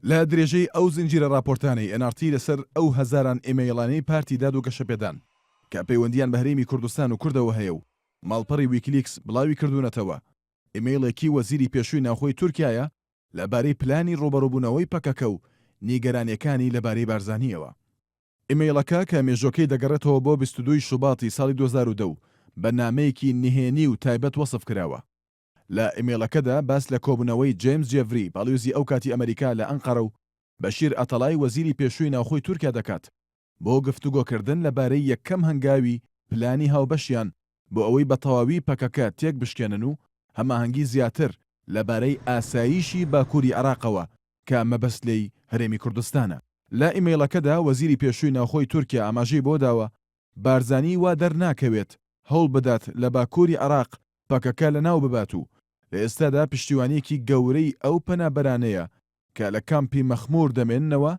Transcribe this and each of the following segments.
لە درێژەی ئەو زنجیرە راپۆرتانەی NRT لەسەر ئەو هەزاران ئیمەیڵانەی پارتی داد و گەشەپێدان کە پەیوەندیان بە هەرێمی کوردستان و کوردەوە هەیە و ماڵپەڕی ویکیلیکس بڵاوی کردوونەتەوە ئیمەیڵێکی وەزیری پێشووی ناوخۆی تورکایە لەبارەی پلانی ڕۆبەڕۆبوونەوەی پەکەکە و نیگەرانیەکانی لەبارەی بارزانیەوە. ئیمەیڵەکە کە مێژۆکەی دەگەڕێتەوە بۆ 22 شوباتی ساڵی 2010 بە نامەیەکی نهێنی و تایبەت وەسف کراوە. لە ئیمێڵەکەدا باس لە کۆبوونەوەی جیمز جێڤری باڵیۆزی ئەو کاتی ئەمریکا لە ئەنقەرە و بەشیر ئەتەڵای وەزیری پێشووی ناوخۆی تورکیا دەکات بۆ گفتوگۆکردن لەبارەی یەکەم هەنگاوی پلانی هاوبەشیان بۆ ئەوەی بە تەواوی پەکەکە تێک بشکێنن و هەماهەنگی زیاتر لەبارەی ئاساییشی باکووری عێراقەوە کە مەبەستلەی هەرێمی کوردستانە. لە ئیمەیڵەکەدا وەزیری پێشووی ناوخۆی تورکیا ئاماژەی بۆ داوە بارزانی وا دەرناکەوێت هەوڵ بدات لە باکووری عێراق پەکەکە لەناو ببات و لە ئێستادا پشتیوانیەکی گەورەی ئەو پەنابەرانەیە کە لە کامپی مەخموور دەمێننەوە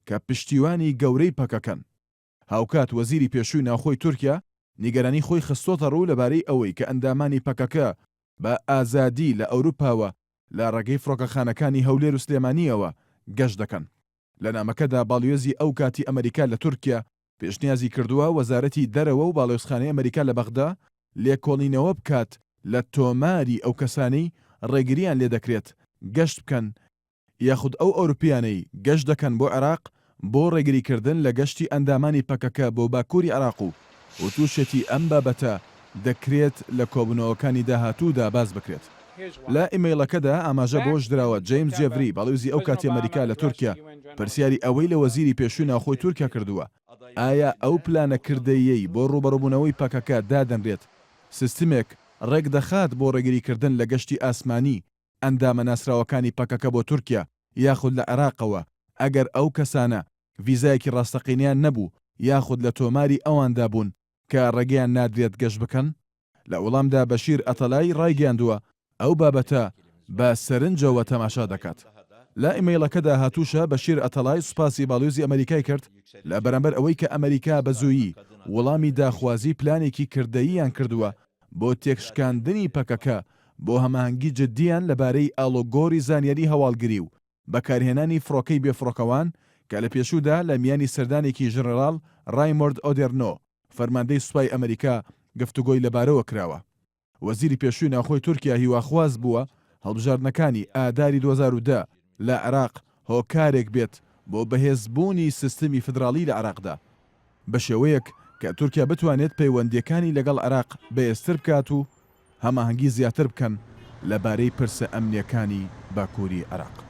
کە پشتیوانی گەورەی پەکەکەن. هاوکات وەزیری پێشووی ناوخۆی تورکیا نیگەرانی خۆی خستۆتە ڕوو لەبارەی ئەوەی کە ئەندامانی پەکەکە بە ئازادی لە ئەوروپاوە لە ڕێگەی فڕۆکەخانەکانی هەولێر و سلێمانیەوە گەشت دەکەن. لە نامەکەدا باڵیۆزی ئەو کاتی ئەمریکا لە تورکیا پێشنیازی کردووە وەزارەتی دەرەوە و باڵیۆزخانەی ئەمریکا لە بەغدا لێکۆڵینەوە بکات لە تۆماری ئەو کەسانەی ڕێگریان لێ دەکرێت گەشت بکەن یاخود ئەو ئەوروپیانەی گەشت دەکەن بۆ عێراق بۆ ڕێگریکردن لە گەشتی ئەندامانی پەکەکە بۆ باکووری عێراق و تووشەتی ئەم بابەتە دەکرێت لە کۆبوونەوەکانی داهاتوودا باز بکرێت. لە ئیمەیڵەکەدا ئاماژە بۆش درراوە جیمز جێڤری باڵیۆزی ئەو کاتی ئەمریکا لە تورکیا پرسیاری ئەوەی لە وەزیری پێشووی ناوخۆی تورکیا کردووە ئایا ئەو پلانە کردەیەی بۆ ڕوبەڕووبوونەوەی پەکەکە دادەنرێت سیستمێک ڕێک دەخات بۆ ڕێگریکردن لە گەشتی ئاسمانی ئەندامە ناسراوەکانی پەکەکە بۆ تورکیا یاخود لە عێراقەوە ئەگەر ئەو کەسانە ڤیزایەکی ڕاستەقینیان نەبوو یاخود لە تۆماری ئەواندا بوون کە ڕێگەیان نادرێت گەشت بکەن. لە وەڵامدا بەشیر ئەتەڵای ڕایگەاندووە ئەو بابەتە بە سەرنجەوە تەماشا دەکات. لە ئیمەیڵەکەدا هاتووشە بەشیر ئەتەڵای سوپاسی باڵیۆزی ئەمریکای کرد لە بەرامبەر ئەوەی کە ئەمریکا بە زوویی وەڵامی داخوازی پلانێکی کردەییان کردووە بۆ تێکشکاندنی پەکەکە بۆ هەماهەنگی جددیان لەبارەی ئاڵۆگۆری زانیاری هەواڵگری و بەکارهێنانی فڕۆکەی بێفڕۆکەوان کە لە پێشوودا لە میانی سەردانێکی ژنەڕاڵ ڕایمۆرد ئۆدێرنۆ فەرماندەی سوپای ئەمریکا گفتوگۆی لەبارەوە کراوە. وەزیری پێشووی ناوخۆی تورکیا هیواخواز بووە هەڵبژاردنەکانی ئاداری 2010 لە عێراق هۆکارێک بێت بۆ بەهێزبوونی سیستمی فدراڵی لە عێراقدا بە شێوەیەک کە تورکیا بتوانێت پەیوەندیەکانی لەگەڵ عێراق بەهێزتر بکات و هەماهەنگی زیاتر بکەن لەبارەی پرسە ئەمنیەکانی باکووری عێراق.